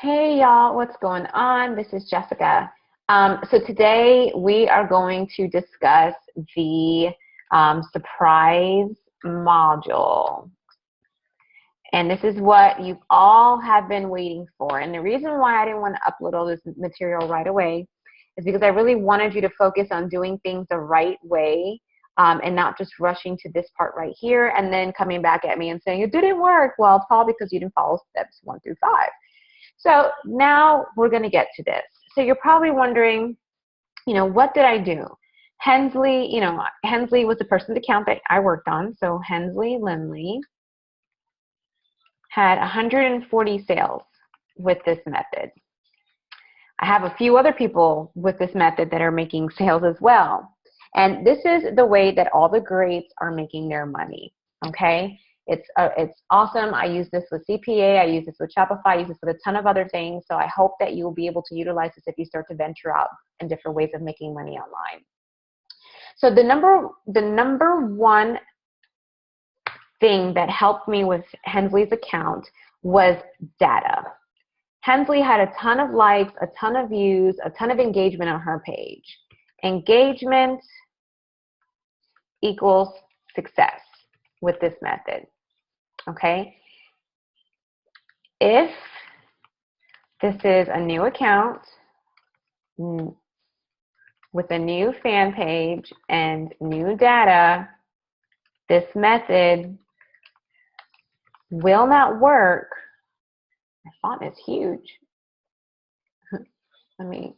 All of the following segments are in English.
Hey y'all, what's going on? This is Jessica. So today we are going to discuss the surprise module. And this is what you all have been waiting for. And the reason why I didn't want to upload all this material right away is because I really wanted you to focus on doing things the right way and not just rushing to this part right here and then coming back at me and saying, it didn't work. Well, it's probably because you didn't follow steps 1 through 5. So now we're going to get to this. So you're probably wondering, what did I do? Hensley, Hensley was the person's account that I worked on. So Hensley Lindley had 140 sales with this method. I have a few other people with this method that are making sales as well. And this is the way that all the greats are making their money, okay? It's awesome. I use this with CPA. I use this with Shopify. I use this with a ton of other things. So I hope that you will be able to utilize this if you start to venture out in different ways of making money online. So the number one thing that helped me with Hensley's account was data. Hensley had a ton of likes, a ton of views, a ton of engagement on her page. Engagement equals success with this method, okay? If this is a new account with a new fan page and new data, this method will not work. My font is huge. Okay,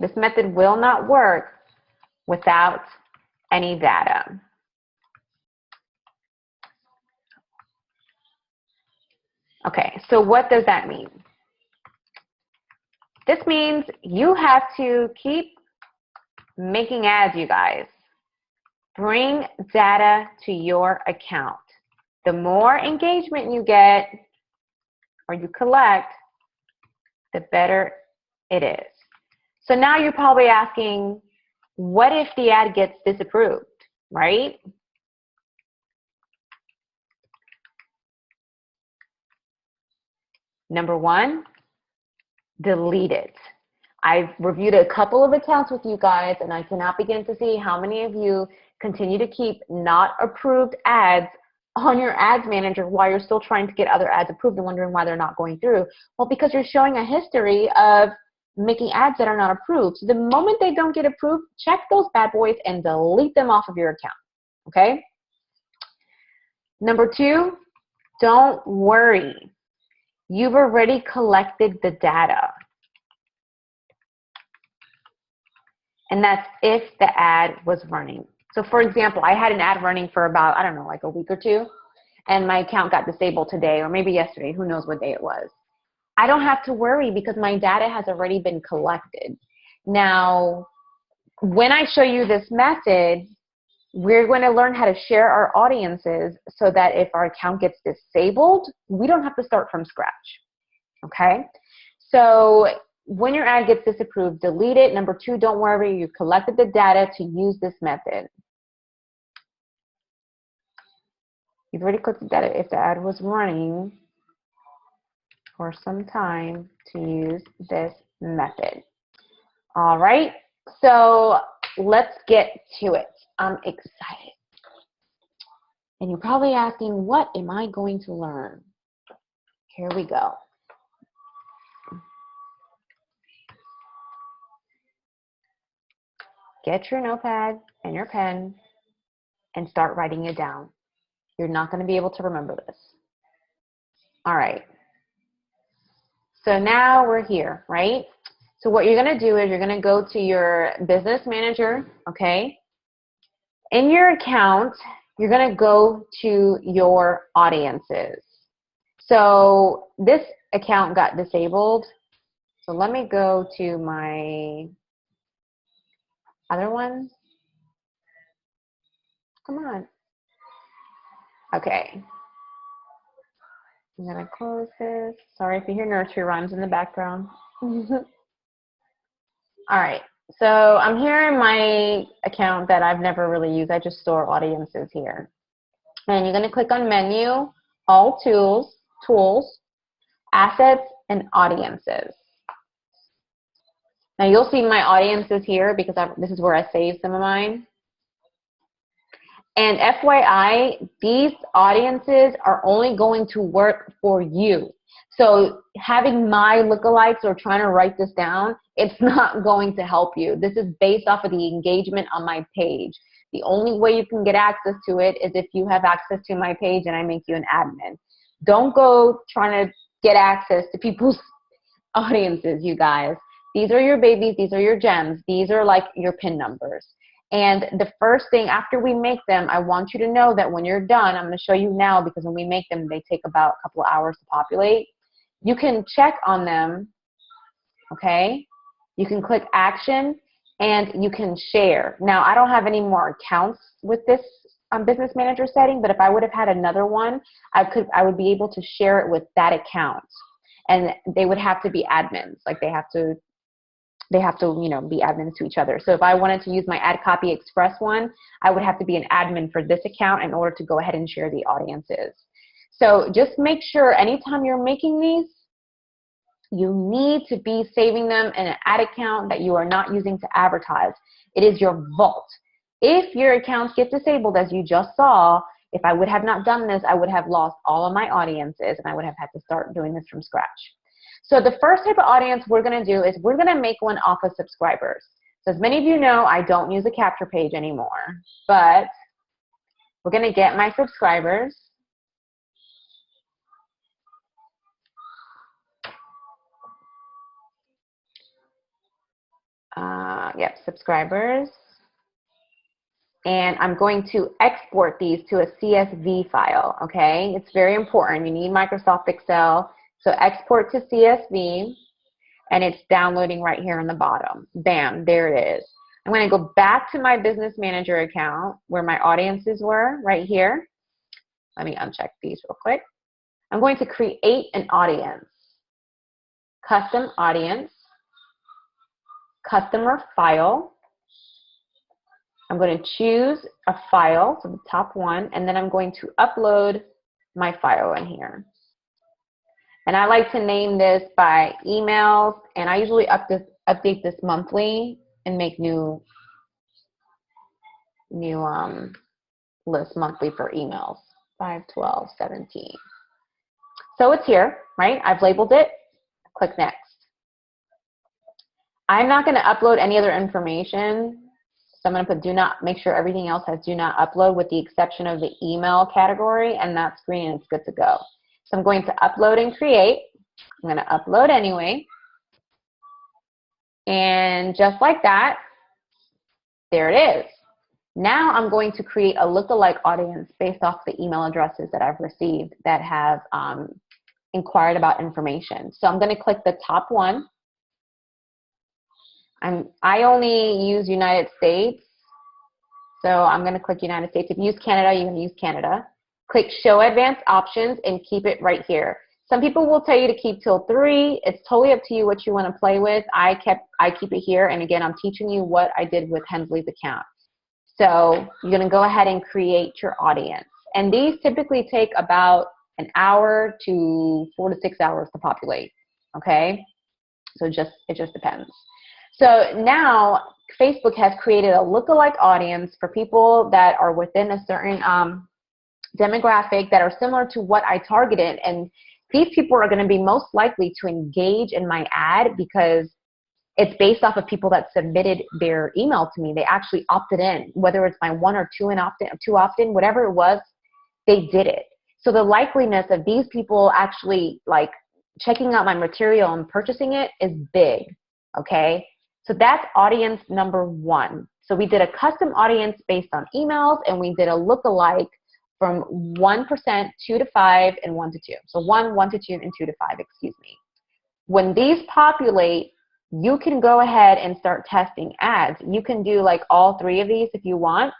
this method will not work without any data. Okay, so what does that mean? This means you have to keep making ads, you guys. Bring data to your account. The more engagement you get or you collect, the better it is. So now you're probably asking, what if the ad gets disapproved, right? Number one, delete it. I've reviewed a couple of accounts with you guys, and I cannot begin to see how many of you continue to keep not approved ads on your ads manager while you're still trying to get other ads approved and wondering why they're not going through. Well, because you're showing a history of making ads that are not approved. So the moment they don't get approved, check those bad boys and delete them off of your account, okay? Number two, don't worry. You've already collected the data. And that's if the ad was running. So for example, I had an ad running for about, I don't know, like a week or two, and my account got disabled today or maybe yesterday, who knows what day it was. I don't have to worry because my data has already been collected. Now, when I show you this method, we're going to learn how to share our audiences so that if our account gets disabled, we don't have to start from scratch, okay? So when your ad gets disapproved, delete it. Number two, don't worry, you collected the data to use this method. You've already collected data if the ad was running for some time to use this method. All right, so let's get to it. I'm excited. And you're probably asking, what am I going to learn? Here we go. Get your notepad and your pen and start writing it down. You're not going to be able to remember this. All right. So now we're here, right? So what you're going to do is you're going to go to your business manager, okay? In your account, you're going to go to your audiences. So this account got disabled. So let me go to my other ones. Come on. Okay. I'm going to close this. Sorry if you hear nursery rhymes in the background. All right. So I'm here in my account that I've never really used. I just store audiences here. And you're going to click on menu all tools, assets, and audiences. Now you'll see my audiences here because this is where I save some of mine. And FYI, these audiences are only going to work for you. So having my lookalikes or trying to write this down, it's not going to help you. This is based off of the engagement on my page. The only way you can get access to it is if you have access to my page and I make you an admin. Don't go trying to get access to people's audiences, you guys. These are your babies. These are your gems. These are like your PIN numbers. And the first thing after we make them, I want you to know that when you're done, I'm going to show you now because when we make them, they take about a couple of hours to populate. You can check on them, okay? You can click action and you can share. Now, I don't have any more accounts with this business manager setting, but if I would have had another one, I would be able to share it with that account. And they would have to be admins, like they have to, you know, be admins to each other. So if I wanted to use my Ad Copy Express one, I would have to be an admin for this account in order to go ahead and share the audiences. So just make sure anytime you're making these, you need to be saving them in an ad account that you are not using to advertise. It is your vault. If your accounts get disabled, as you just saw, if I would have not done this, I would have lost all of my audiences and I would have had to start doing this from scratch. So the first type of audience we're going to do is we're going to make one off of subscribers. So as many of you know, I don't use a capture page anymore, but we're going to get my subscribers. Yep, subscribers. And I'm going to export these to a CSV file, okay? It's very important. You need Microsoft Excel. So export to CSV, and it's downloading right here on the bottom. Bam, there it is. I'm going to go back to my Business Manager account where my audiences were, right here. Let me uncheck these real quick. I'm going to create an audience. Custom audience. Customer file. I'm going to choose a file, so the top one, and then I'm going to upload my file in here. And I like to name this by emails, and I usually update this monthly and make new lists monthly for emails, 5/12/17. So it's here, right? I've labeled it. Click next. I'm not going to upload any other information. So I'm going to put make sure everything else has do not upload with the exception of the email category, and that's green and it's good to go. So I'm going to upload and create. I'm going to upload anyway. And just like that, there it is. Now I'm going to create a lookalike audience based off the email addresses that I've received that have inquired about information. So I'm going to click the top one. I only use United States, so I'm going to click United States. If you use Canada, you can use Canada. Click Show Advanced Options and keep it right here. Some people will tell you to keep till 3. It's totally up to you what you want to play with. I keep it here, and again, I'm teaching you what I did with Hensley's account. So you're going to go ahead and create your audience. And these typically take about an hour to 4 to 6 hours to populate, okay? So it just depends. So now Facebook has created a lookalike audience for people that are within a certain demographic that are similar to what I targeted, and these people are going to be most likely to engage in my ad because it's based off of people that submitted their email to me. They actually opted in, whether it's my 1 or 2 opt-in, whatever it was, they did it. So the likeliness of these people actually like checking out my material and purchasing it is big, okay? So that's audience number 1. So we did a custom audience based on emails, and we did a lookalike from 1%, 2 to 5, and 1 to 2. So 1, 1 to 2, and 2 to 5, excuse me. When these populate, you can go ahead and start testing ads. You can do like all 3 of these if you want,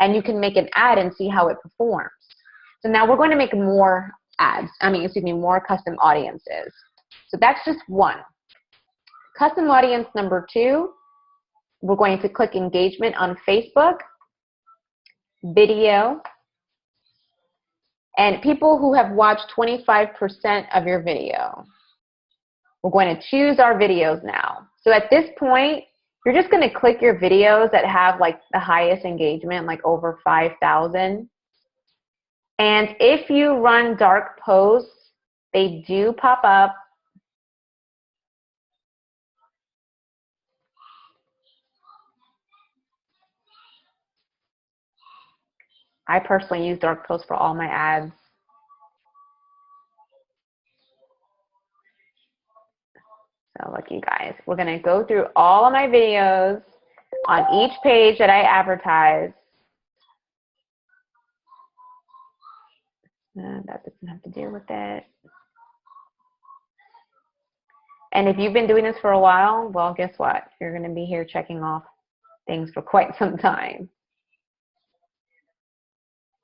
and you can make an ad and see how it performs. So now we're going to make more ads, more custom audiences. So that's just 1. Custom audience number 2, we're going to click engagement on Facebook, video, and people who have watched 25% of your video. We're going to choose our videos now. So at this point, you're just going to click your videos that have like the highest engagement, like over 5,000. And if you run dark posts, they do pop up. I personally use dark posts for all my ads. So look, you guys, we're going to go through all of my videos on each page that I advertise. That doesn't have to do with it. And if you've been doing this for a while, well, guess what? You're going to be here checking off things for quite some time.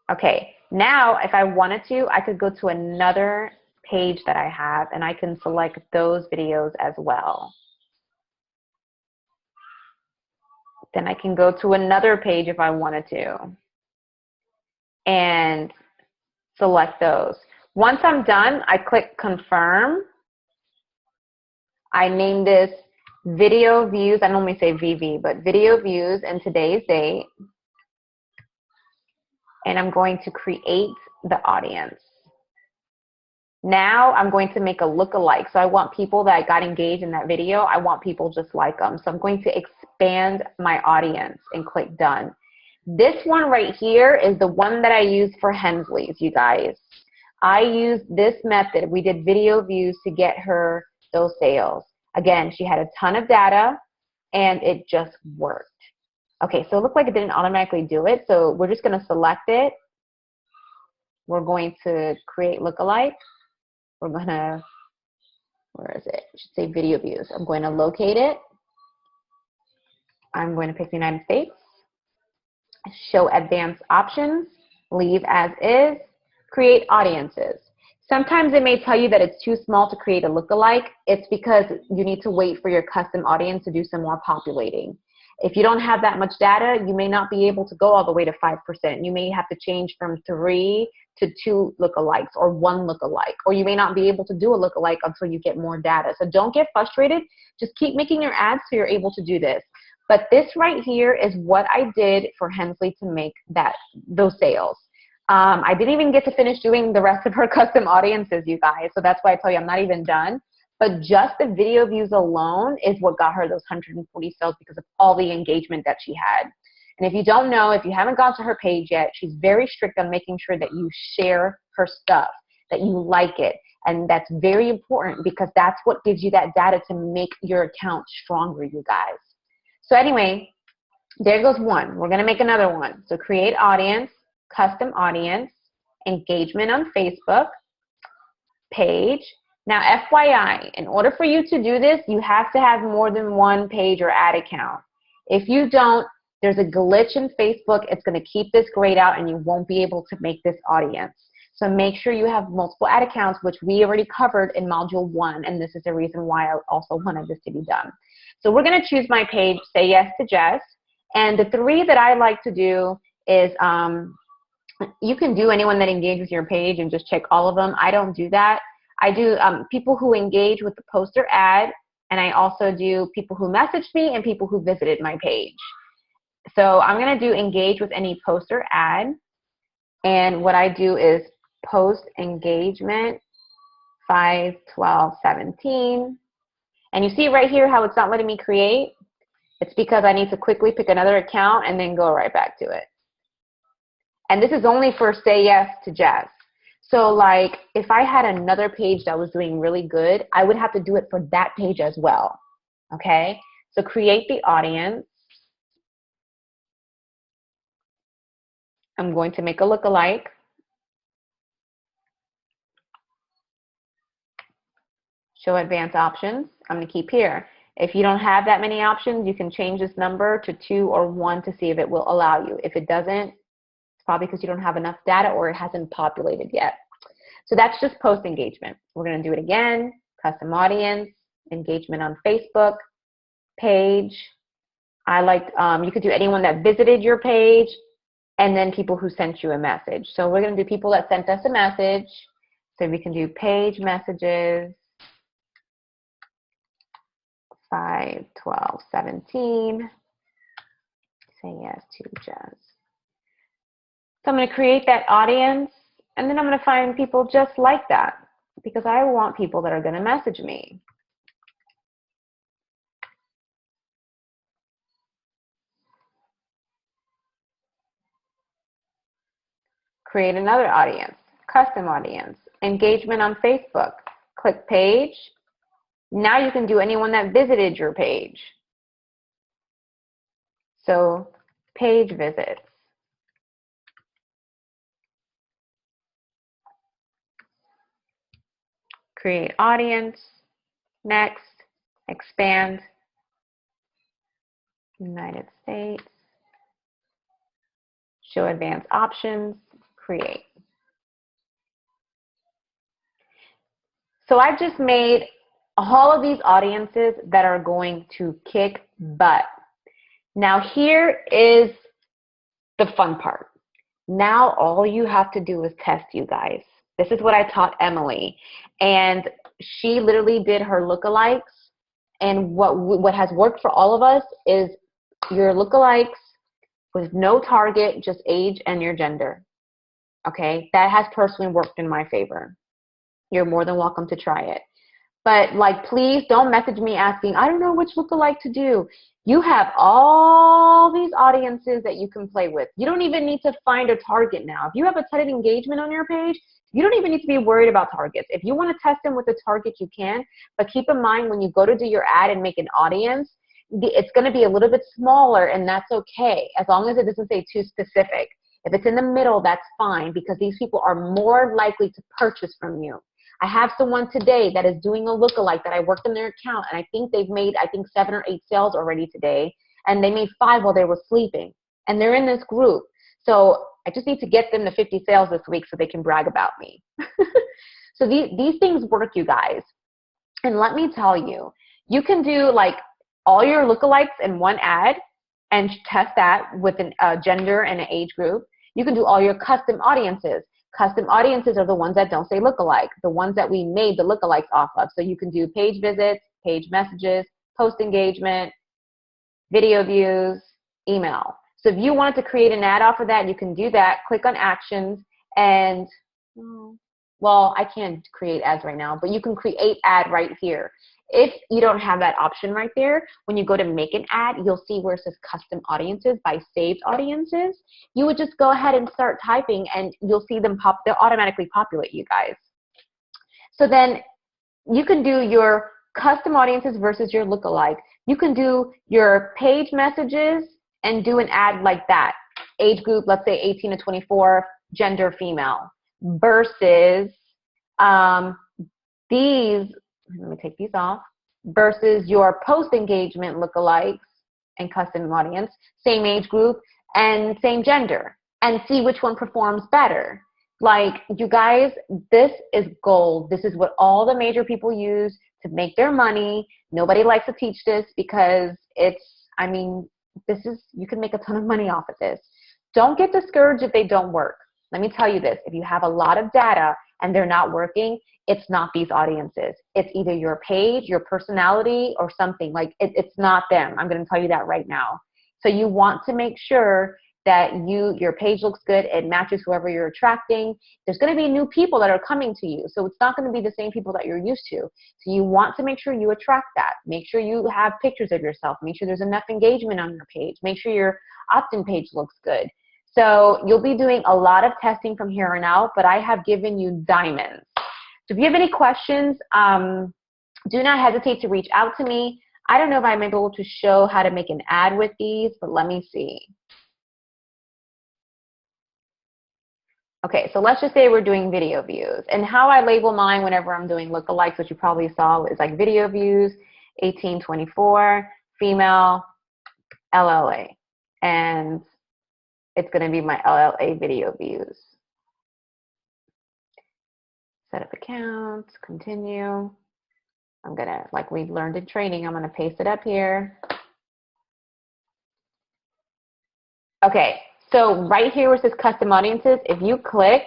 Okay, now if I wanted to, I could go to another page that I have and I can select those videos as well. Then I can go to another page if I wanted to and select those. Once I'm done, I click confirm. I name this video views. I normally say VV, but video views and today's date. And I'm going to create the audience. Now I'm going to make a lookalike. So I want people that got engaged in that video. I want people just like them. So I'm going to expand my audience and click done. This one right here is the one that I use for Hensley's, you guys. I used this method. We did video views to get her those sales. Again, she had a ton of data and it just worked. Okay, so it looked like it didn't automatically do it. So we're just going to select it. We're going to create lookalike. We're going to, where is it? It should say video views. I'm going to locate it. I'm going to pick the United States. Show advanced options. Leave as is. Create audiences. Sometimes it may tell you that it's too small to create a lookalike. It's because you need to wait for your custom audience to do some more populating. If you don't have that much data, you may not be able to go all the way to 5%. You may have to change from 3 to 2 lookalikes or 1 lookalike, or you may not be able to do a lookalike until you get more data. So don't get frustrated. Just keep making your ads so you're able to do this. But this right here is what I did for Hensley to make those sales. I didn't even get to finish doing the rest of her custom audiences, you guys. So that's why I tell you I'm not even done. But just the video views alone is what got her those 140 sales because of all the engagement that she had. And if you don't know, if you haven't gone to her page yet, she's very strict on making sure that you share her stuff, that you like it. And that's very important because that's what gives you that data to make your account stronger, you guys. So anyway, there goes one. We're going to make another one. So create audience, custom audience, engagement on Facebook, page. Now, FYI, in order for you to do this, you have to have more than one page or ad account. If you don't, there's a glitch in Facebook. It's going to keep this grayed out and you won't be able to make this audience. So make sure you have multiple ad accounts, which we already covered in Module 1, and this is the reason why I also wanted this to be done. So we're going to choose my page, Say Yes to Jess, and the 3 that I like to do is you can do anyone that engages your page and just check all of them. I don't do that. I do people who engage with the poster ad, and I also do people who messaged me and people who visited my page. So I'm going to do engage with any poster ad, and what I do is post engagement 5/12/17, and you see right here how it's not letting me create? It's because I need to quickly pick another account and then go right back to it. And this is only for Say Yes to Jess. So like if I had another page that was doing really good, I would have to do it for that page as well. Okay? So create the audience. I'm going to make a lookalike. Show advanced options. I'm going to keep here. If you don't have that many options, you can change this number to 2 or 1 to see if it will allow you. If it doesn't, it's probably because you don't have enough data or it hasn't populated yet. So that's just post engagement. We're going to do it again. Custom audience, engagement on Facebook, page. I like, you could do anyone that visited your page. and then people who sent you a message. So we're going to do people that sent us a message. So we can do page messages, 5/12/17. Say yes to Jess. So I'm going to create that audience, and then I'm going to find people just like that, because I want people that are going to message me. Create another audience, custom audience, engagement on Facebook. Click page. Now you can do anyone that visited your page. So page visits. Create audience. Next. Expand. United States. Show advanced options. Create. So I've just made all of these audiences that are going to kick butt. Now here is the fun part. Now all you have to do is test, you guys. This is what I taught Emily. And she literally did her lookalikes. And what has worked for all of us is your lookalikes with no target, just age and your gender. Okay, that has personally worked in my favor. You're more than welcome to try it. But like, please don't message me asking, I don't know which lookalike to do. You have all these audiences that you can play with. You don't even need to find a target now. If you have a ton of engagement on your page, you don't even need to be worried about targets. If you want to test them with a target, you can. But keep in mind, when you go to do your ad and make an audience, it's going to be a little bit smaller, and that's okay, as long as it doesn't say too specific. If it's in the middle, that's fine, because these people are more likely to purchase from you. I have someone today that is doing a lookalike that I worked in their account, and I think they've made, 7 or 8 sales already today, and they made 5 while they were sleeping, and they're in this group. So I just need to get them to 50 sales this week so they can brag about me. So these things work, you guys. And let me tell you, you can do like all your lookalikes in one ad and test that with a gender and an age group. You can do all your custom audiences. Custom audiences are the ones that don't say lookalike, the ones that we made the lookalikes off of. So you can do page visits, page messages, post engagement, video views, email. So if you wanted to create an ad off of that, you can do that. Click on actions and, well, I can't create ads right now, but you can create ad right here. If you don't have that option right there, when you go to make an ad, you'll see where it says custom audiences by saved audiences. You would just go ahead and start typing and you'll see them pop, they'll automatically populate, you guys. So then you can do your custom audiences versus your lookalike. You can do your page messages and do an ad like that. Age group, let's say 18 to 24, gender female, versus these, let me take these off, versus your post engagement lookalikes and custom audience, same age group and same gender, and see which one performs better. Like, you guys, this is gold. This is what all the major people use to make their money. Nobody likes to teach this because it's, I mean, this is, you can make a ton of money off of this. Don't get discouraged if they don't work. Let me tell you this, if you have a lot of data and they're not working, it's not these audiences. It's either your page, your personality, or something. Like, it's not them. I'm going to tell you that right now. So you want to make sure that your page looks good, it matches whoever you're attracting. There's going to be new people that are coming to you, so it's not going to be the same people that you're used to. So you want to make sure you attract that. Make sure you have pictures of yourself. Make sure there's enough engagement on your page. Make sure your opt-in page looks good. So you'll be doing a lot of testing from here on out, but I have given you diamonds. So if you have any questions, do not hesitate to reach out to me. I don't know if I'm able to show how to make an ad with these, but let me see. Okay, so let's just say we're doing video views. And how I label mine whenever I'm doing lookalikes, which you probably saw, is like video views, 18-24, female, LLA. And it's going to be my LLA video views. Set up account, continue. I'm going to, like we learned in training, I'm going to paste it up here. Okay, So right here where it says custom audiences, if you click,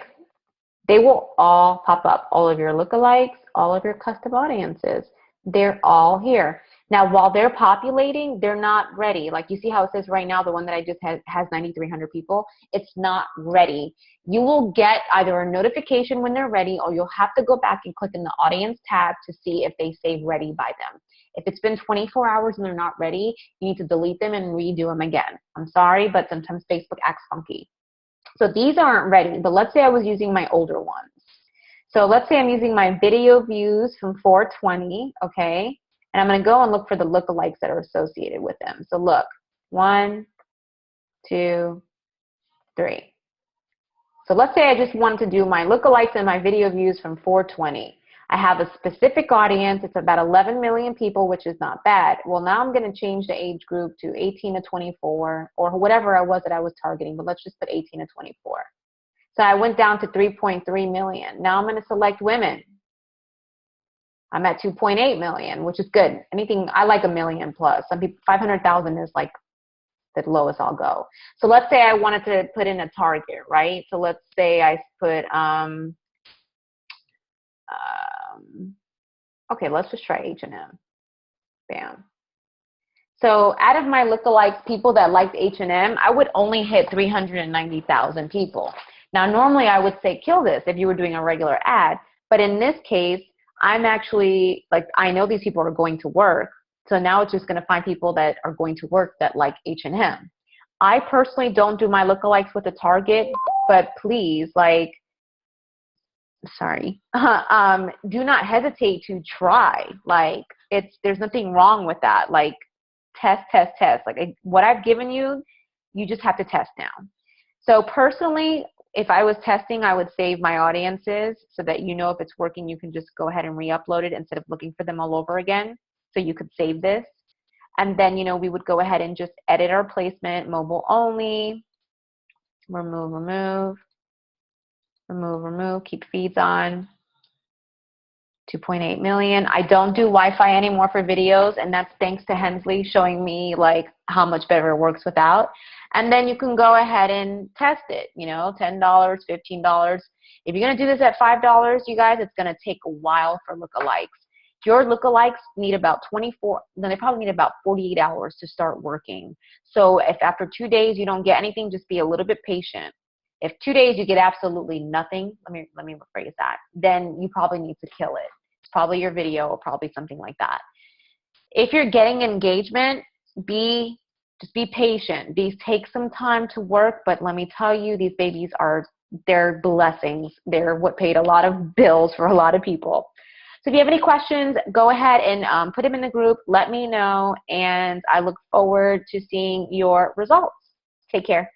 they will all pop up. All of your lookalikes, all of your custom audiences. They're all here. Now, while they're populating, they're not ready. Like you see how it says right now, the one that I just had has 9,300 people. It's not ready. You will get either a notification when they're ready, or you'll have to go back and click in the audience tab to see if they say ready by them. If it's been 24 hours and they're not ready, you need to delete them and redo them again. I'm sorry, but sometimes Facebook acts funky. So these aren't ready, but let's say I was using my older ones. So let's say I'm using my video views from 420, okay? And I'm going to go and look for the lookalikes that are associated with them. So look, 1, 2, 3. So let's say I just wanted to do my lookalikes and my video views from 420. I have a specific audience. It's about 11 million people, which is not bad. Well, now I'm going to change the age group to 18 to 24 or whatever I was that I was targeting, but let's just put 18 to 24. So I went down to 3.3 million. Now I'm going to select women. I'm at 2.8 million, which is good. Anything, I like 1 million plus. Some people, 500,000 is like the lowest I'll go. So let's say I wanted to put in a target, right? So let's say I put, okay, let's just try H&M. Bam. So out of my lookalikes, people that liked H&M, I would only hit 390,000 people. Now, normally I would say kill this if you were doing a regular ad, but in this case, I'm actually, like, I know these people are going to work, so now it's just going to find people that are going to work that like H&M. I personally don't do my lookalikes with a target, but please, like, sorry, do not hesitate to try. Like, there's nothing wrong with that. Like, test. Like, what I've given you, you just have to test now. So personally, if I was testing, I would save my audiences so that you know if it's working, you can just go ahead and re-upload it instead of looking for them all over again. So you could save this. And then, you know, we would go ahead and just edit our placement, mobile only, remove, keep feeds on. 2.8 million. I don't do Wi-Fi anymore for videos, and that's thanks to Hensley showing me like how much better it works without. And then you can go ahead and test it, you know, $10, $15. If you're going to do this at $5, you guys, it's going to take a while for lookalikes. Your lookalikes need about 24, then they probably need about 48 hours to start working. So if after 2 days you don't get anything, just be a little bit patient. If 2 days you get absolutely nothing, let me rephrase that, then you probably need to kill it. It's probably your video or probably something like that. If you're getting engagement, just be patient. These take some time to work, but let me tell you, these babies they're blessings. They're what paid a lot of bills for a lot of people. So if you have any questions, go ahead and put them in the group. Let me know, and I look forward to seeing your results. Take care.